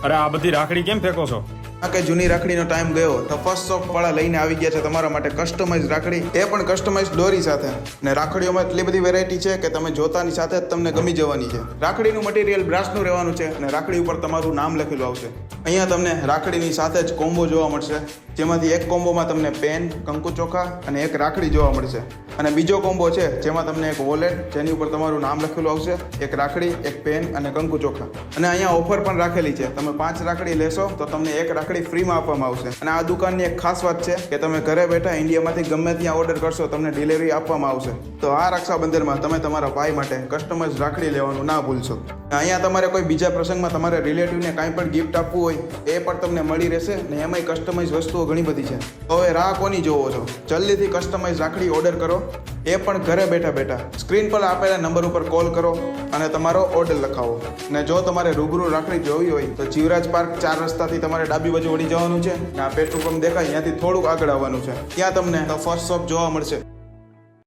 અરે આ બધી રાખડી કેમ ફેંકો છો? આ કે જૂની રાખડીનો ટાઈમ ગયો તો ફર્સ્ટ શોપ વાળા લઈને આવી ગયા છે તમારા માટે કસ્ટમાઇઝ રાખડી, એ પણ કસ્ટમાઇઝ દોરી સાથે. ને રાખડીઓમાં એટલી બધી વેરાયટી છે કે તમે જોતાની સાથે જ તમને ગમી જવાની છે. રાખડીનું મટીરિયલ બ્રાસનું રહેવાનું છે અને રાખડી ઉપર તમારું નામ લખેલું આવશે. અહીંયા તમને રાખડીની સાથે જ કોમ્બો જોવા મળશે, જેમાંથી એક કોમ્બોમાં તમને પેન, કંકુ ચોખા અને એક રાખડી જોવા મળશે. અને બીજો કોમ્બો છે જેમાં તમને એક વોલેટ જેની ઉપર તમારું નામ લખેલું આવશે, એક રાખડી, એક પેન અને કંકુ ચોખા. અને અહીંયા ઓફર પણ રાખેલી છે, તમે 5 રાખડી લેશો તો તમને એક રાખડી ફ્રીમાં આપવામાં આવશે. અને આ દુકાનની એક ખાસ વાત છે કે તમે ઘરે બેઠા ઇન્ડિયામાંથી ગમે ત્યાં ઓર્ડર કરશો તમને ડિલિવરી આપવામાં આવશે. તો આ રક્ષાબંધનમાં તમે તમારા ભાઈ માટે કસ્ટમાઇઝ રાખડી લેવાનું ના ભૂલશો. અહીંયા તમારે કોઈ બીજા પ્રસંગમાં તમારે રિલેટિવને કાંઈ પણ ગિફ્ટ આપવું હોય એ પણ તમને મળી રહેશે ને એમાંય કસ્ટમાઇઝ વસ્તુઓ ઘણી બધી છે. હવે રાહ કોની જોવો છો? જલ્દીથી કસ્ટમાઇઝ રાખડી ઓર્ડર કરો, એ પણ ઘરે બેઠા બેઠા. સ્ક્રીન પર આપેલા નંબર ઉપર કોલ કરો અને તમારો ઓર્ડર લખાવો. ને જો તમારે રૂબરૂ રાખડી જોવી હોય તો જીવરાજ પાર્ક 4 રસ્તાથી તમારે ડાબી બાજુ વળી જવાનું છે. આ પેટ્રોલ પંપ દેખાય ત્યાંથી થોડુંક આગળ આવવાનું છે, ત્યાં તમને ફર્સ્ટ શોપ જોવા મળશે.